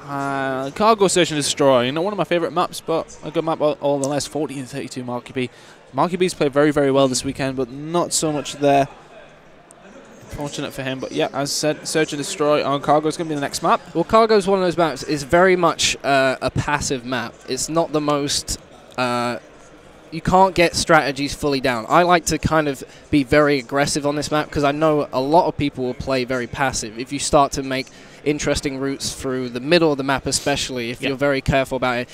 Cargo Search and Destroy. You know, one of my favourite maps, but a good map all the less. 40 and 32 Marky B. Marky B's played very, very well this weekend, but not so much there. Fortunate for him, but yeah, as I said, Search and Destroy on Cargo is going to be the next map. Well, Cargo is one of those maps. It's very much a passive map. It's not the most... you can't get strategies fully down. I like to kind of be very aggressive on this map because I know a lot of people will play very passive. If you start to make interesting routes through the middle of the map, especially, if you're very careful about it,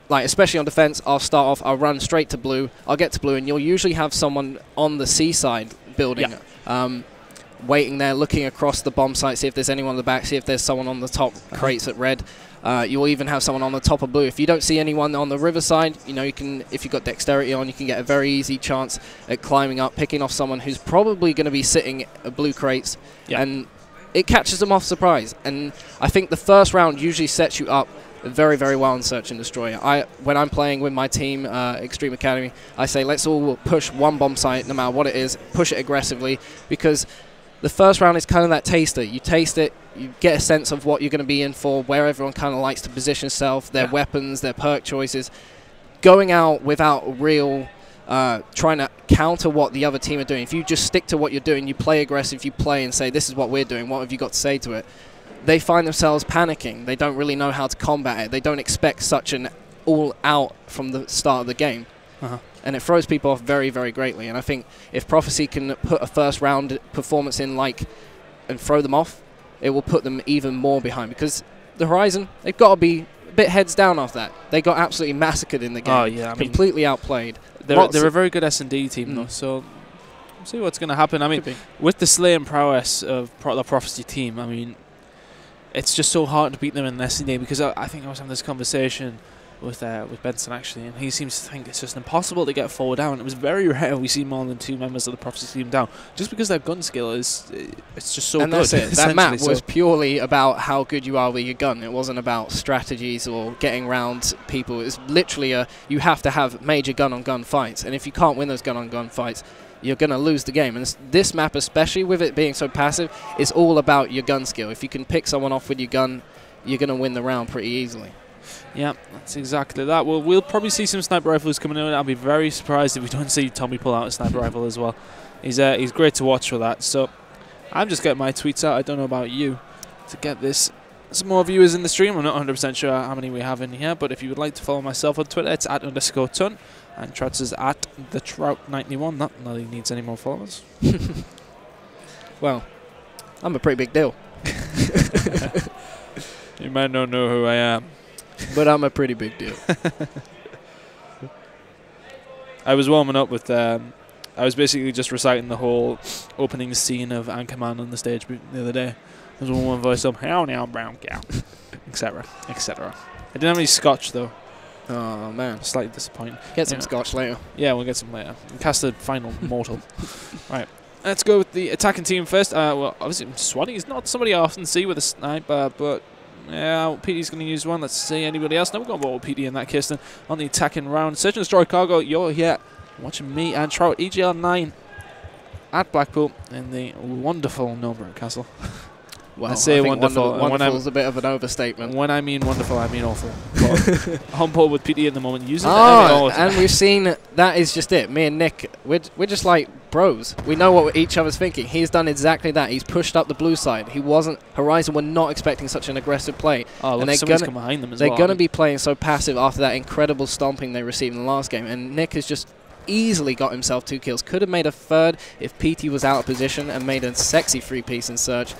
like especially on defense, I'll start off, I'll run straight to blue, I'll get to blue, and you'll usually have someone on the seaside building, waiting there, looking across the bomb site, see if there's anyone on the back, see if there's someone on the top crates at red. You'll even have someone on the top of blue. If you don't see anyone on the riverside, you know, you can, if you've got dexterity on, you can get a very easy chance at climbing up, picking off someone who's probably going to be sitting at blue crates, and it catches them off surprise. And I think the first round usually sets you up very, very well in Search and Destroy. When I'm playing with my team, Extreme Academy, I say let's all push one bomb site, no matter what it is, push it aggressively, because the first round is kind of that taster. You taste it, you get a sense of what you're going to be in for, where everyone kind of likes to position itself, their weapons, their perk choices. Going out without real trying to counter what the other team are doing. If you just stick to what you're doing, you play aggressive, you play and say, this is what we're doing, what have you got to say to it? They find themselves panicking. They don't really know how to combat it. They don't expect such an all-out from the start of the game. And it throws people off very, very greatly. And I think if Prophecy can put a first-round performance in and throw them off, it will put them even more behind. Because the Horizon, they've got to be a bit heads down off that. They got absolutely massacred in the game. Oh, yeah. Completely outplayed. They're a very good S&D team, though, so we'll see what's going to happen. I mean, with the slaying prowess of the Prophecy team, I mean, it's just so hard to beat them in an S&D, because I think I was having this conversation with Benson, actually, and he seems to think it's just impossible to get 4 down. It was very rare we see more than 2 members of the Prophecy team down, just because their gun skill it's just so good. That's it. That map was purely about how good you are with your gun. It wasn't about strategies or getting around people. It's literally you have to have major gun-on-gun fights, and if you can't win those gun-on-gun fights, you're going to lose the game. And this map, especially with it being so passive, is all about your gun skill. If you can pick someone off with your gun, you're going to win the round pretty easily. Yeah, that's exactly that. Well, we'll probably see some sniper rifles coming in. I'll be very surprised if we don't see Tommy pull out a sniper rifle as well. He's great to watch for that. So I'm just getting my tweets out. I don't know about you to get this some more viewers in the stream. I'm not 100% sure how many we have in here, but if you would like to follow myself on Twitter, it's @_ton, and Trout's is @thetrout91. Not that he needs any more followers. Well, I'm a pretty big deal. You might not know who I am, but I'm a pretty big deal. I was warming up with I was basically just reciting the whole opening scene of Anchorman on the stage the other day. There was one voice up, "How now, brown cow," etc., etc. I didn't have any scotch though. Oh man, slightly disappointing. Get some scotch later. Yeah, we'll get some later. And cast the final mortal. Right, let's go with the attacking team first. Well, obviously Swanee is not somebody I often see with a sniper, but yeah, PD's going to use one. Let's see anybody else. No, we're going to go with PD in that case then. On the attacking round, Search and Destroy Cargo. You're here watching me and Trout EGL9 at Blackpool in the wonderful Norbreck Castle. Well, I say wonderful. Wonderful is a bit of an overstatement. When I mean wonderful, I mean awful. On board with PD at the moment. Using and we've seen that is just it. Me and Nick, we're just like bros. We know what each other's thinking. He's done exactly that. He's pushed up the blue side. Horizon were not expecting such an aggressive play. Oh, and somebody's come behind them as well. They're going to be playing so passive after that incredible stomping they received in the last game. And Nick has just easily got himself 2 kills. Could have made a third if PT was out of position and made a sexy 3-piece in Search.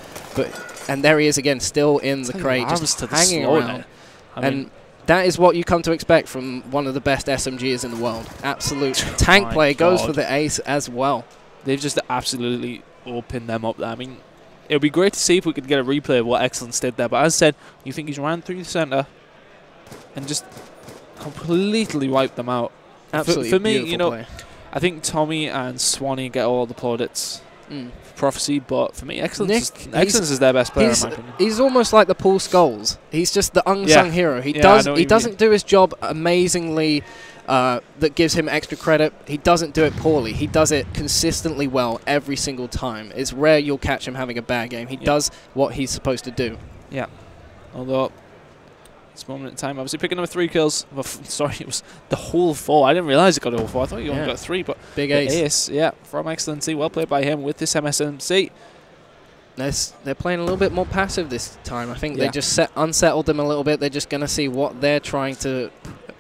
And there he is again, still in the crate, just hanging around. And that is what you come to expect from one of the best SMGs in the world. Absolute tank player, goes for the ace as well. They've just absolutely opened them up there. I mean, it would be great to see if we could get a replay of what Excellence did there. But as I said, you think he's ran through the centre and just completely wiped them out. Absolutely for me, you know, play. I think Tommy and Swanee get all the plaudits for Prophecy, but for me, Excellence is their best player in my opinion. He's almost like the Paul Scholes. He's just the unsung hero. He doesn't do his job amazingly. That gives him extra credit. He doesn't do it poorly. He does it consistently well every single time. It's rare you'll catch him having a bad game. He does what he's supposed to do. Yeah. Although this moment in time. Obviously picking up 3 kills. Well, sorry, it was the whole 4. I didn't realise it got all 4. I thought you only got 3, but big ace. Yeah, from Excellency. Well played by him with this MSMC. They're playing a little bit more passive this time. I think they just unsettled them a little bit. They're just going to see what they're trying to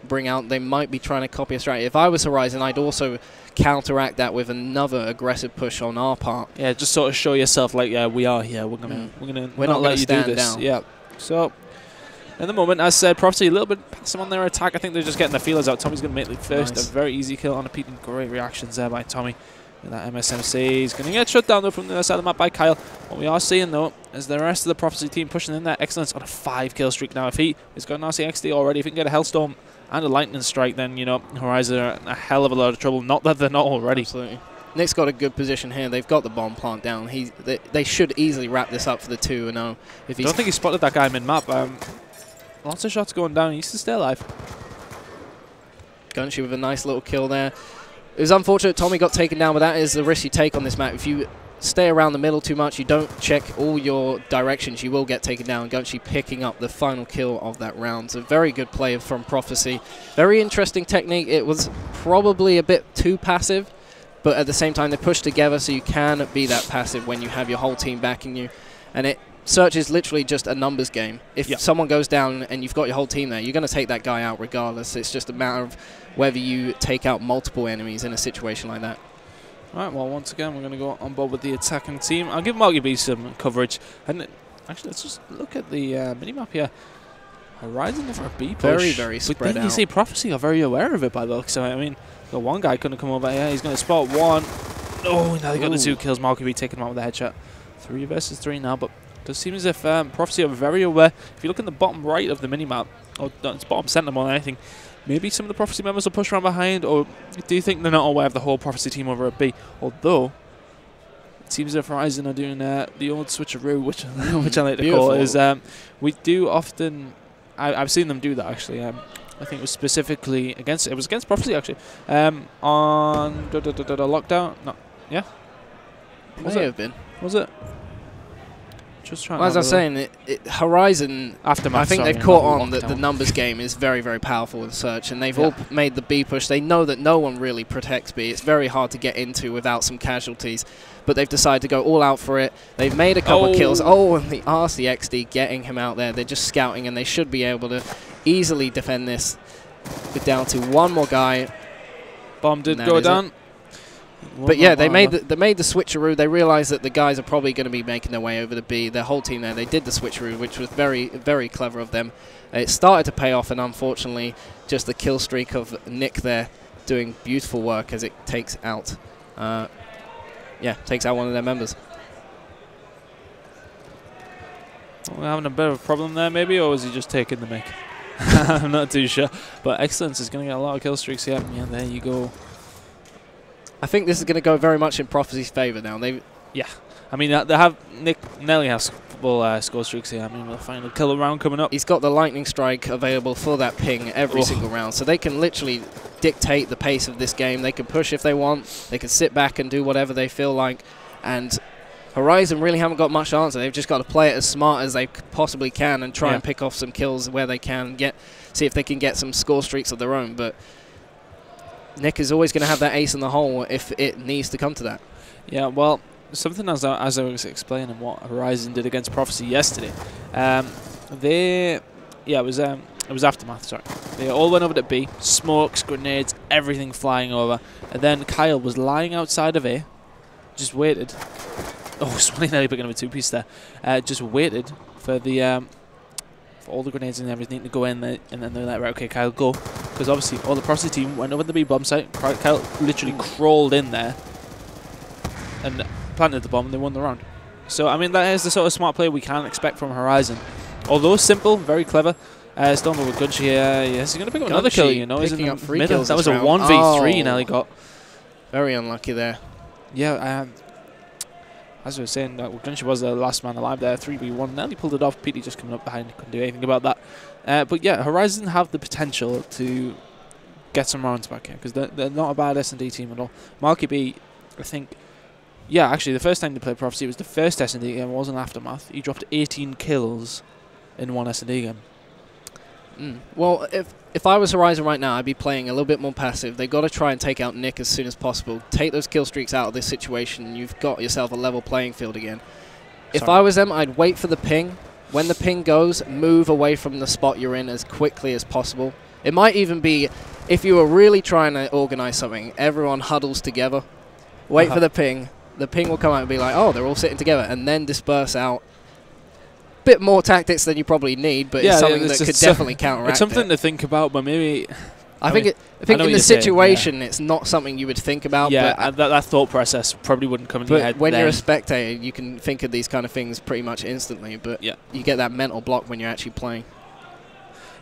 bring out. They might be trying to copy a strategy. If I was Horizon, I'd also counteract that with another aggressive push on our part. Yeah, just sort of show yourself like, yeah, we are here. We're not let you do this. Down. Yeah. So in the moment, as said, Prophecy a little bit passive on their attack. I think they're just getting the feelers out. Tommy's going to make the first. A very easy kill on a Pete. Great reactions there by Tommy. And that MSMC is going to get shut down though from the other side of the map by Kyle. What we are seeing though is the rest of the Prophecy team pushing in their Excellence on a 5-kill streak now. If he has got an RCXD already, if he can get a Hellstorm and a Lightning Strike, then, you know, Horizon are in a hell of a lot of trouble. Not that they're not already. Absolutely. Nick's got a good position here. They've got the bomb plant down. They should easily wrap this up for the 2-0. If I don't think he spotted that guy mid-map. Lots of shots going down. He used to stay alive. Gunshy with a nice little kill there. It was unfortunate Tommy got taken down, but that is the risk you take on this map. If you stay around the middle too much, you don't check all your directions, you will get taken down. Gunshy picking up the final kill of that round. So very good play from Prophecy. Very interesting technique. It was probably a bit too passive, but at the same time they push together so you can be that passive when you have your whole team backing you. And Search is literally just a numbers game. If someone goes down and you've got your whole team there, you're going to take that guy out regardless. It's just a matter of whether you take out multiple enemies in a situation like that. Right, well, once again, we're going to go on board with the attacking team. I'll give Marky B some coverage. And actually, let's just look at the minimap here. Horizon for a B push. Very, very spread out. But you see Prophecy are very aware of it by the looks of it. I mean, the one guy couldn't come over here. He's going to spot one. Oh, now they got the 2 kills. Marky B taking him out with a headshot. 3 versus 3 now, but it does seem as if Prophecy are very aware. If you look in the bottom right of the minimap, or it's bottom center more than anything, maybe some of the Prophecy members will push around behind, or do you think they're not aware of the whole Prophecy team over at B? Although, it seems that Horizon are doing the old switcheroo, which I like to call it, is we do often, I've seen them do that actually. I think it was specifically against Prophecy actually. On lockdown, no, yeah? May have been. Was it? Just trying. Well, as I was saying, Horizon, Aftermath, I think they've caught on that the numbers game is very, very powerful with Search, and they've all made the B push. They know that no one really protects B. It's very hard to get into without some casualties, but they've decided to go all out for it. They've made a couple of kills. Oh, and the RCXD getting him out there. They're just scouting, and they should be able to easily defend this. We're down to one more guy. Bomb did go down. But yeah, they made the switcheroo. They realized that the guys are probably going to be making their way over to B. Their whole team there, they did the switcheroo, which was very, very clever of them. It started to pay off, and unfortunately, just the kill streak of Nick there doing beautiful work as it takes out, takes out one of their members. We're having a bit of a problem there, maybe, or was he just taking the mic? I'm not too sure. But Excellence is going to get a lot of kill streaks here. Yeah, there you go. I think this is going to go very much in Prophecy's favour now. I mean, they have Nelly has full score streaks here. I mean, we'll find a killer round coming up. He's got the Lightning Strike available for that ping every single round, so they can literally dictate the pace of this game. They can push if they want. They can sit back and do whatever they feel like. And Horizon really haven't got much answer. They've just got to play it as smart as they possibly can and try and pick off some kills where they can, see if they can get some score streaks of their own. But Nick is always going to have that ace in the hole if it needs to come to that. Yeah, well, something as I was explaining what Horizon did against Prophecy yesterday. It was Aftermath, sorry. They all went over to B, smokes, grenades, everything flying over. And then Kyle was lying outside of A, just waited. Oh, Swanee nearly picking up a 2-piece there. Just waited for the for all the grenades and everything to go in there, and then they're like, right, okay, Kyle, go. Because obviously all the Prophecy team went over the B bomb site. Kyle literally crawled in there and planted the bomb, and they won the round. So, I mean, that is the sort of smart play we can expect from Horizon. Although simple, very clever. Stormer with Gunshy here. Yes, he's going to pick up another kill, you know. He's in the middle. That was a 1v3 now he got. Very unlucky there. Yeah, as I was saying, Gunshy was the last man alive there, 3v1. Now he pulled it off. Petey just coming up behind, couldn't do anything about that. But yeah, Horizon have the potential to get some rounds back here, because they're not a bad S&D team at all. Marky B, I think, yeah, actually, the first time they played Prophecy, it was the first S&D game, it wasn't Aftermath. He dropped 18 kills in one S&D game. Well, if I was Horizon right now, I'd be playing a little bit more passive. They've got to try and take out Nick as soon as possible. Take those kill streaks out of this situation, and you've got yourself a level playing field again. If I was them, I'd wait for the ping. When the ping goes, move away from the spot you're in as quickly as possible. It might even be, if you were really trying to organize something, everyone huddles together, wait for the ping will come out and be like, oh, they're all sitting together, and then disperse out. Bit more tactics than you probably need, but it's something that could definitely counteract It's something to think about, but maybe... I think in the situation, it's not something you would think about. Yeah, but and that thought process probably wouldn't come in your head when then. you're a spectator, you can think of these kind of things pretty much instantly, but you get that mental block when you're actually playing.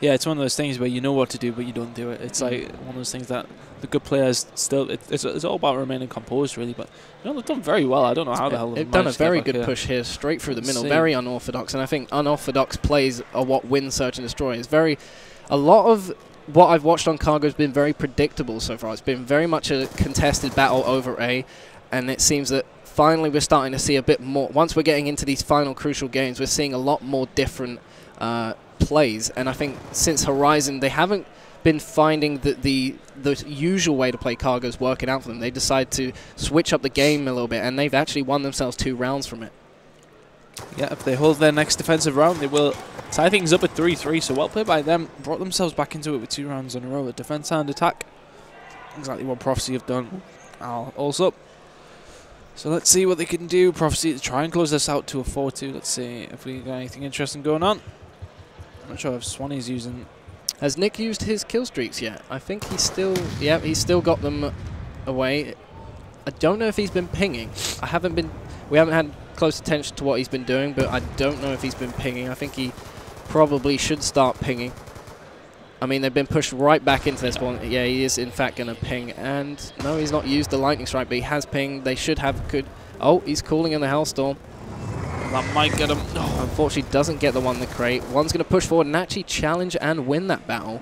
Yeah, it's one of those things where you know what to do, but you don't do it. It's like one of those things that the good players still... It's all about remaining composed, really, but they've done very well. I don't know how the hell they've done a very good push here, straight through the middle, very unorthodox, and I think unorthodox plays are what win Search and Destroy. It's a lot of what I've watched on Cargo has been very predictable so far. It's been very much a contested battle over A, and it seems that finally we're starting to see a bit more. Once we're getting into these final crucial games, we're seeing a lot more different plays, and I think since Horizon, they haven't been finding the usual way to play Cargo's working out for them. They decide to switch up the game a little bit, and they've actually won themselves 2 rounds from it. Yeah, if they hold their next defensive round, they will tie things up at 3-3, so well played by them. Brought themselves back into it with 2 rounds in a row, at defense and attack. Exactly what Prophecy have done also. So let's see what they can do. Prophecy to try and close this out to a 4-2. Let's see if we got anything interesting going on. I'm not sure if Swanee's using... Has Nick used his kill streaks yet? I think he's still... Yeah, he's still got them away. I don't know if he's been pinging. We haven't had close attention to what he's been doing, but I don't know if he's been pinging. I think he probably should start pinging. I mean, they've been pushed right back into this one. Yeah, he is in fact going to ping. And no, he's not used the lightning strike, but he has pinged. They should have good... Oh, he's calling in the Hellstorm. That might get him. Oh. Unfortunately, doesn't get the one in the crate. One's going to push forward and actually challenge and win that battle.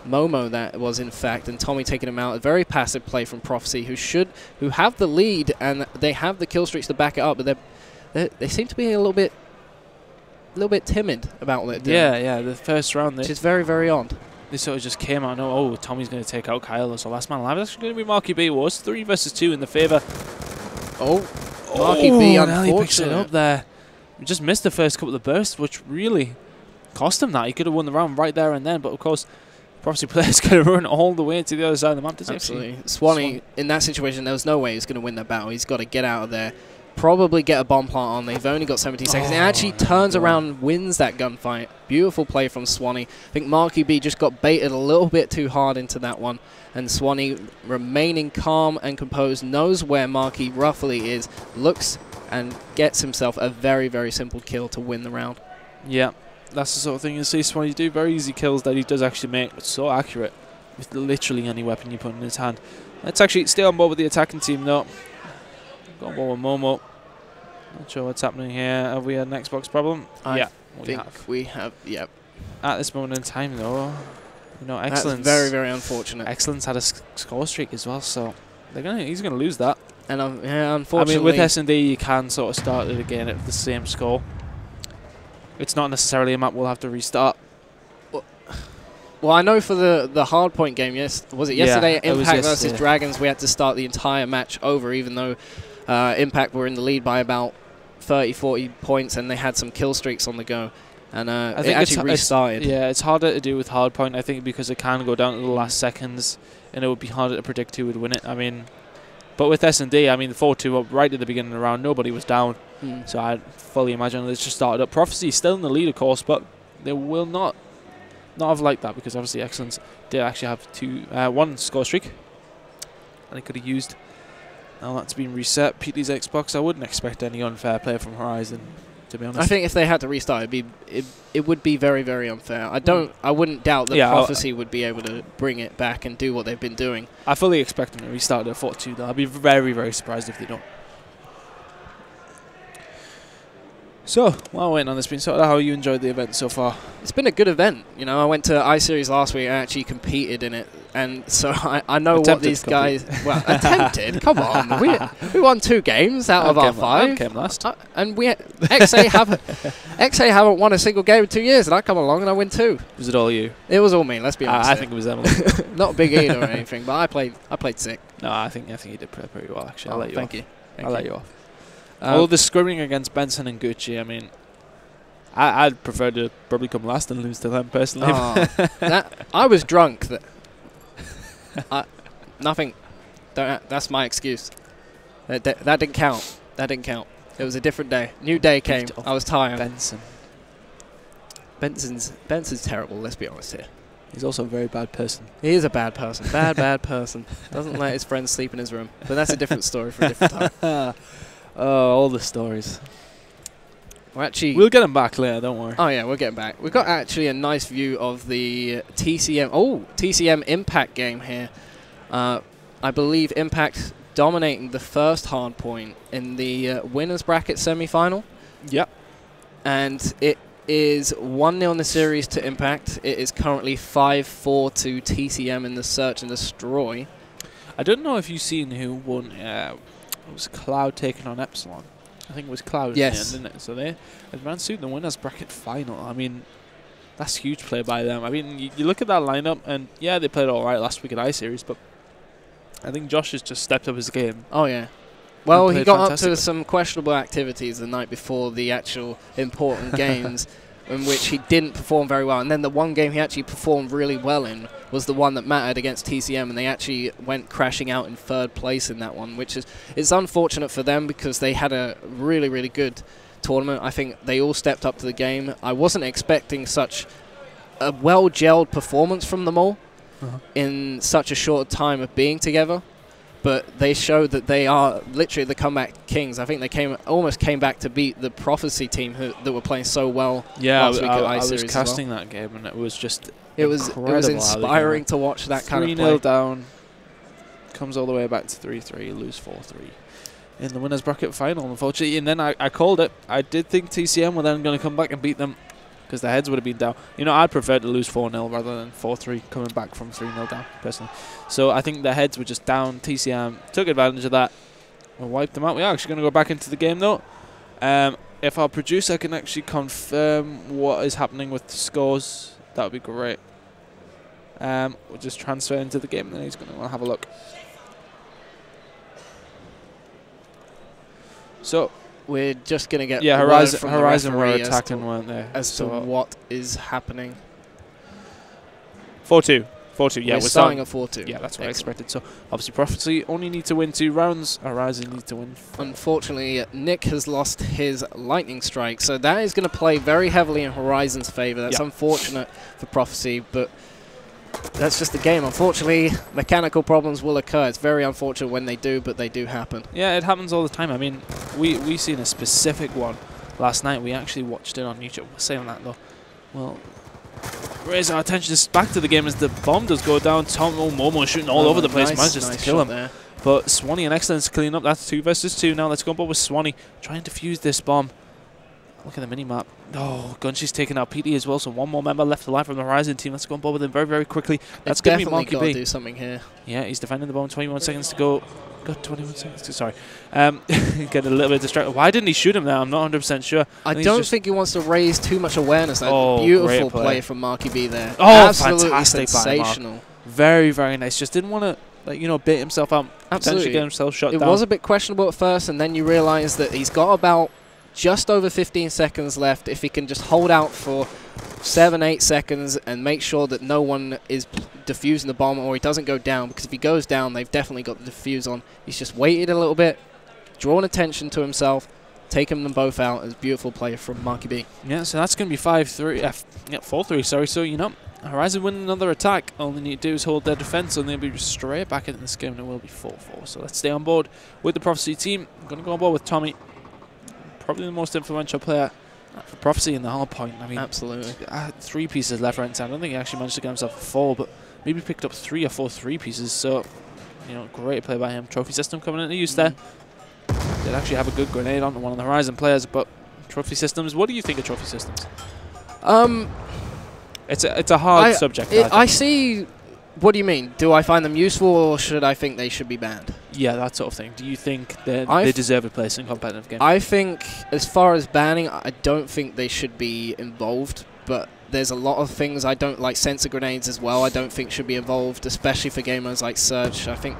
Momo that was, in fact, and Tommy taking him out. A very passive play from Prophecy, who have the lead, and they have the kill streaks to back it up, but they seem to be a little bit timid about what they're doing. Yeah, the first round. Which is very, very odd. They sort of just came out and oh, Tommy's going to take out Kyle, so last man alive is actually going to be Marky B. It was 3 versus 2 in the favour. Marky B, unfortunately. He picks it up there. He just missed the first couple of bursts, which really cost him that. He could have won the round right there and then, but of course, Prophecy players going to run all the way to the other side of the map. Absolutely. Swanee, in that situation, there was no way he's going to win that battle. He's got to get out of there, probably get a bomb plant on. They've only got 17 seconds. He actually turns around and wins that gunfight. Beautiful play from Swanee. I think Marky B just got baited a little bit too hard into that one, and Swanee, remaining calm and composed, knows where Marky roughly is, looks and gets himself a very, very simple kill to win the round. Yeah, that's the sort of thing you see Swanee do. Very easy kills that he does actually make, but so accurate with literally any weapon you put in his hand. Let's actually stay on board with the attacking team, though. Got on board with Momo. Not sure what's happening here. Have we had an Xbox problem? I think we have, yep. At this moment in time, though, Excellence. That's very, very unfortunate. Excellence had a score streak as well, so he's going to lose that. And unfortunately, I mean, with S&D, you can sort of start it again at the same score. It's not necessarily a map we'll have to restart. Well, I know for the hardpoint game, was it yesterday? Yeah, Impact versus Dragons, we had to start the entire match over, even though Impact were in the lead by about 30, 40 points, and they had some kill streaks on the go. And I think it actually restarted. It's harder to do with hardpoint, I think, because it can go down to the last seconds, and it would be harder to predict who would win it. I mean, but with S&D, I mean, the 4-2 up right at the beginning of the round, nobody was down. So I fully imagine it's just started up. Prophecy still in the lead, of course, but they will not have liked that, because obviously Excellence did actually have one score streak, and they could have used. Now that's been reset. Petey's Xbox. I wouldn't expect any unfair play from Horizon, to be honest. I think if they had to restart, it would be very, very unfair. I wouldn't doubt that Prophecy would be able to bring it back and do what they've been doing. I fully expect them to restart at 4-2, though. I'd be very, very surprised if they don't. So, while waiting on this, been sort of how you enjoyed the event so far? It's been a good event. I went to iSeries last week and actually competed in it. and so I know what these guys. Well, attempted. Come on, we won 2 games out of our 5. Came last, and XA haven't won a single game in 2 years, and I come along and I win 2. Was it all you? It was all me. Let's be honest. I think it was Emily. Not Big Eat or anything, but I played sick. No, I think you did pretty well actually. I'll let you thank off. you. I'll let you off. All the scrimming against Benson and Gucci, I mean, I'd prefer to probably come last and lose to them personally. I was drunk. Nothing. That's my excuse. That didn't count. That didn't count. It was a different day. New day came. I was tired. Benson's terrible. Let's be honest here. He's also a very bad person. He is a bad person. Bad person. Doesn't let his friends sleep in his room. But that's a different story for a different time. Oh, all the stories. We'll get him back later, don't worry. Oh yeah, we'll get him back. We've got actually a nice view of the TCM Impact game here. I believe Impact dominating the first hard point in the winners bracket semi-final. Yep. And it is 1-0 in the series to Impact. It is currently 5-4 to TCM in the Search and Destroy. I don't know if you've seen who won. It was Cloud taking on Epsilon. I think it was Cloud in the end, didn't it? So they advanced to the winners bracket final. I mean, that's huge play by them. I mean, you look at that lineup, and yeah, they played all right last week at I-Series, but I think Josh has just stepped up his game. Oh, yeah. Well, he got up to some questionable activities the night before the actual important games in which he didn't perform very well. And then the one game he actually performed really well in was the one that mattered against TCM, and they actually went crashing out in 3rd place in that one, which is it's unfortunate for them because they had a really, really good tournament. I think they all stepped up to the game. I wasn't expecting such a well-gelled performance from them all in such a short time of being together. But they showed that they are literally the comeback kings. I think they almost came back to beat the Prophecy team that were playing so well. Yeah, last week at I was casting that game, and it was just it was inspiring to watch that kind of play. 3-0 down, comes all the way back to 3-3, lose 4-3 in the winners bracket final, unfortunately. And then I called it. I did think TCM were then going to come back and beat them, because their heads would have been down. You know, I'd prefer to lose 4-0 rather than 4-3 coming back from 3-0 down, personally. So I think their heads were just down. TCM took advantage of that and wiped them out. We're actually going to go back into the game, though. If our producer can actually confirm what is happening with the scores, that would be great. We'll just transfer into the game, and then he's going to want to have a look. So we're just going to get Horizon were attacking, weren't they? As to what is happening. 4-2. 4-2, yeah. We're starting at 4-2. Yeah, that's what I expected. So, obviously, Prophecy only need to win 2 rounds. Horizon need to win 4. Unfortunately, Nick has lost his Lightning Strike, so that is going to play very heavily in Horizon's favour. That's unfortunate for Prophecy, but that's just the game. Unfortunately, mechanical problems will occur. It's very unfortunate when they do, but they do happen. Yeah, it happens all the time. I mean, we seen a specific one last night. We actually watched it on YouTube. We're saying that, though. Well, raise our attention just back to the game as the bomb does go down. Momo shooting all over the place. Manages to kill him there. But Swanee and Excellence clean up. That's 2 versus 2 now. Let's go on with Swanee trying to fuse this bomb. Look at the mini-map. Oh, Gunshy's taking out PT as well, so one more member left alive from the Horizon team. Let's go on board with him very, very quickly. That's going to be Monkey B. Definitely got to do something here. Yeah, he's defending the bomb. 21 seconds to go. Got 21 seconds to, sorry. Get a little bit distracted. Why didn't he shoot him there? I'm not 100% sure. I don't think he wants to raise too much awareness. That beautiful play from Marky B there. Oh, absolutely fantastic. Sensational. Very, very nice. Just didn't want to, like, you know, bait himself out. Potentially get himself shot down. It was a bit questionable at first, and then you realise that he's got about just over 15 seconds left. If he can just hold out for 7-8 seconds and make sure that no one is defusing the bomb or he doesn't go down, because if he goes down, they've definitely got the defuse on. He's just waited a little bit, drawn attention to himself, taken them both out. As beautiful play from Marky B. Yeah, so that's going to be 4-3, sorry. So, you know, Horizon win another attack. All they need to do is hold their defense, and they'll be straight back into this game, and it will be 4-4. So let's stay on board with the Prophecy team. I'm going to go on board with Tommy. Probably the most influential player for Prophecy in the hard point. I mean, absolutely. 3 pieces left, right, and center. I don't think he actually managed to get himself a 4, but maybe picked up 3 or 4 3-pieces. So, you know, great play by him. Trophy system coming into use there. Did actually have a good grenade onto one of the Horizon players, but Trophy systems. What do you think of Trophy systems? It's a hard subject. I see What do you mean? Do I find them useful, or should I think they should be banned? Yeah, that sort of thing. Do you think they deserve a place in competitive games? I think, as far as banning, I don't think they should be involved, but there's a lot of things I don't like. Sensor grenades as well, I don't think should be involved, especially for gamers like Surge. I think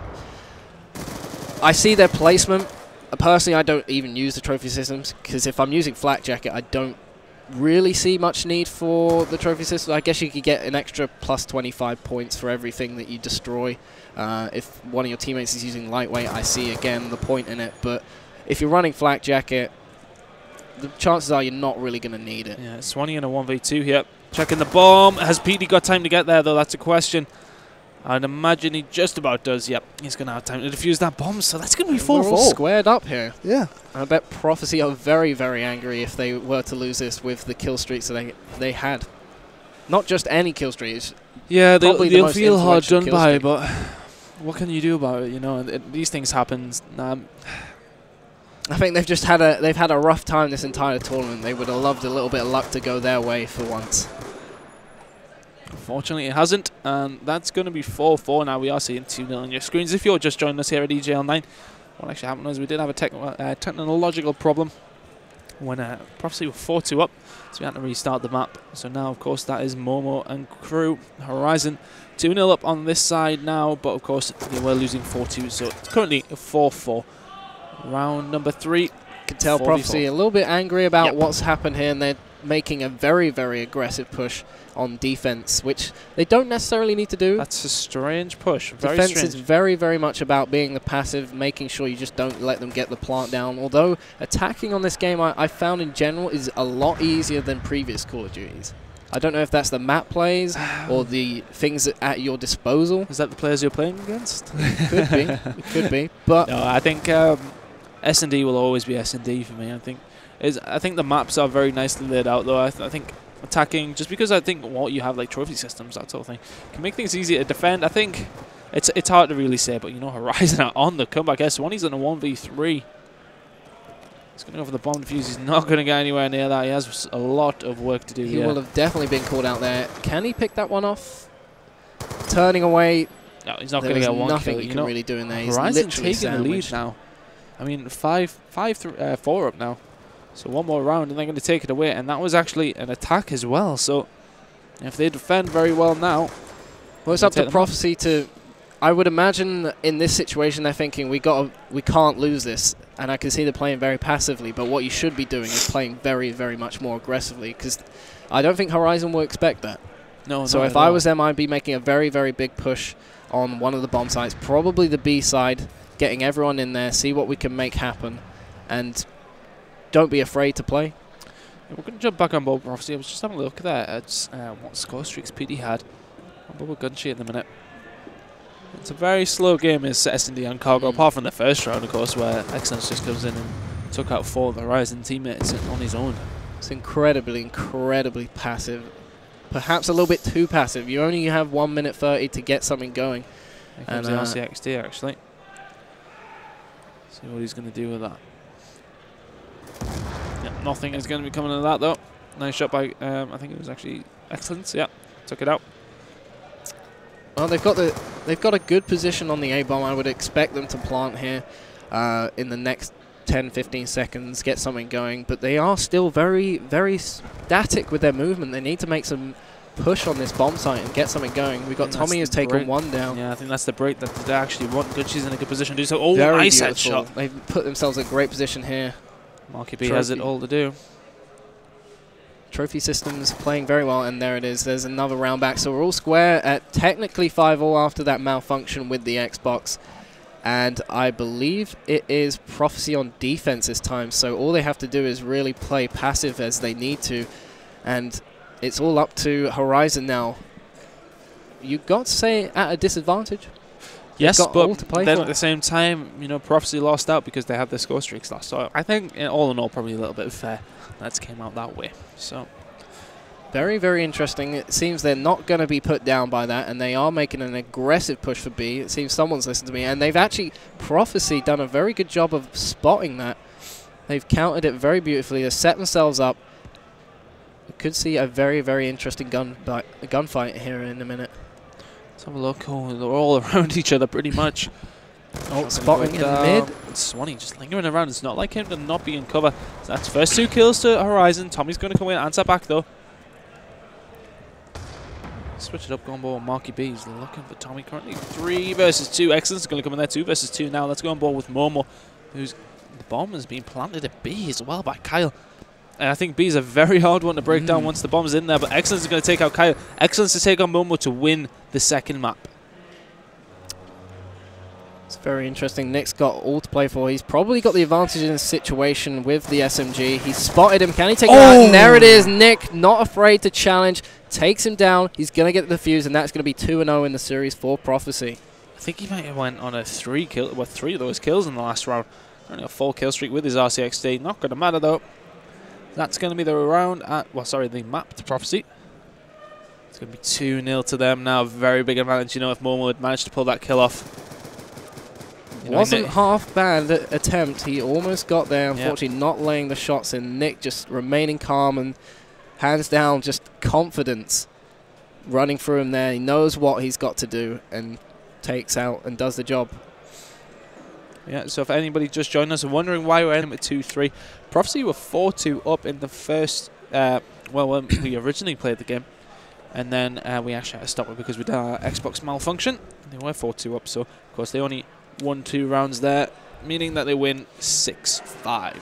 I see their placement. Personally, I don't even use the trophy systems, because if I'm using Flak Jacket, I don't really see much need for the trophy system. I guess you could get an extra plus 25 points for everything that you destroy. If one of your teammates is using lightweight, I see again the point in it. But if you're running Flak Jacket, the chances are you're not really going to need it. Yeah, Swanee in a 1v2 here. Checking the bomb. Has PD got time to get there, though? That's a question. I'd imagine he just about does. Yep, he's going to have time to defuse that bomb, so that's going to be 4-4. We're all squared up here. Yeah. I bet Prophecy are very, very angry if they were to lose this with the kill streaks that they had. Not just any kill streaks. Yeah, they'll feel hard done by, streak. but what can you do about it? You know, these things happen. I think they've had a rough time this entire tournament. They would have loved a little bit of luck to go their way for once. Unfortunately, it hasn't, and that's going to be 4-4 now. We are seeing 2-0 on your screens. If you're just joining us here at EGL9, what actually happened was we did have a technological problem when Prophecy were 4-2 up, so we had to restart the map. So now, of course, that is Momo and crew. Horizon 2-0 up on this side now, but of course, they were losing 4-2, so it's currently a 4-4. Round number 3. Can tell Prophecy a little bit angry about what's happened here, and they're making a very, very aggressive push on defense, which they don't necessarily need to do. That's a strange push. Defense is very, very much about being the passive, making sure you just don't let them get the plant down. Although attacking on this game, I found in general, is a lot easier than previous Call of Duties. I don't know if that's the map plays or the things at your disposal. Is that the players you're playing against? Could be. It could be. But no, I think S&D will always be S&D for me. I think the maps are very nicely laid out, though. I think attacking, just because I think what you have, like trophy systems, that sort of thing, can make things easier to defend. I think it's hard to really say, but you know, Horizon are on the comeback. S1's in a 1v3. He's going to go for the bomb defuse. He's not going to get anywhere near that. He has a lot of work to do here. He will have definitely been called out there. Can he pick that one off? Turning away. No, he's not going to get one nothing kill. you can really do in there. He's Horizon literally taking the lead now. I mean, 4 up now. So one more round and they're going to take it away. And that was actually an attack as well. So if they defend very well now. Well, it's up to Prophecy to... I would imagine that in this situation they're thinking we can't lose this. And I can see they're playing very passively. But what you should be doing is playing very, very much more aggressively. Because I don't think Horizon will expect that. No, so if I was them, I'd be making a very, very big push on one of the bomb sites. Probably the B side. Getting everyone in there. See what we can make happen. And... don't be afraid to play. Yeah, we're going to jump back on board Prophecy. I was just having a look there at what score streaks PD had on Bubble Gunshi at the minute. It's a very slow game is S&D on Cargo, apart from the first round, of course, where Excellence just comes in and took out 4 of the Horizon teammates on his own. It's incredibly, incredibly passive. Perhaps a little bit too passive. You only have 1 minute 30 to get something going. Here comes the RCXD, actually. See what he's going to do with that. Yep, nothing is going to be coming of that, though. Nice shot by, I think it was actually Excellence. Yeah, took it out. Well, they've got a good position on the A-bomb. I would expect them to plant here in the next 10-15 seconds, get something going. But they are still very, very static with their movement. They need to make some push on this bomb site and get something going. We've got Tommy has taken 1 down. Yeah, I think that's the break that they actually want. She's in a good position to do so. Oh, very nice beautiful. headshot. They've put themselves in a great position here. Marky B has it all to do. Trophy systems playing very well, and there it is. There's another round back. So we're all square at technically 5-all after that malfunction with the Xbox. And I believe it is Prophecy on defense this time. So all they have to do is really play passive as they need to. And it's all up to Horizon now. You've got to say at a disadvantage. Yes, but then at the same time, you know, Prophecy lost out because they had their score streaks last. So I think, all in all, probably a little bit fair that came out that way. So very, very interesting. It seems they're not going to be put down by that, and they are making an aggressive push for B. It seems someone's listened to me, and they've actually, Prophecy, done a very good job of spotting that. They've countered it very beautifully. They've set themselves up. We could see a very, very interesting gunfight here in a minute. Let's have a look. Oh, they're all around each other pretty much. Oh, spotting in mid. Swanee just lingering around. It's not like him to not be in cover. So that's first 2 kills to Horizon. Tommy's going to come in, answer back though. Switch it up, going ball. Marky B is looking for Tommy currently. 3 versus 2. Excellence is going to come in there. 2 versus 2 now. Let's go on ball with Momo, who's the bomb has been planted at B as well by Kyle. And I think B is a very hard one to break down once the bomb's in there. But Excellence is going to take out Kyle. Excellence to take on Momo to win the second map. It's very interesting. Nick's got all to play for. He's probably got the advantage in this situation with the SMG. He's spotted him. Can he take him out? And there it is. Nick, not afraid to challenge, takes him down. He's going to get the fuse, and that's going to be 2-0 in the series for Prophecy. I think he might have went on a 3 of those kills in the last round. Only a full kill streak with his RCXD. Not going to matter though. That's going to be the round at, the map to Prophecy. It's going to be 2-0 to them now. Very big advantage, you know, if Momo had managed to pull that kill off. Wasn't half bad attempt. He almost got there. Unfortunately, not laying the shots in. Nick just remaining calm and hands down, just confidence running through him there. He knows what he's got to do and takes out and does the job. Yeah, so if anybody just joined us and wondering why we're ending at 2-3, Prophecy were 4-2 up in the first, when we originally played the game. And then we actually had to stop it because we did our Xbox malfunction. They were 4-2 up, so of course they only won 2 rounds there, meaning that they win 6-5.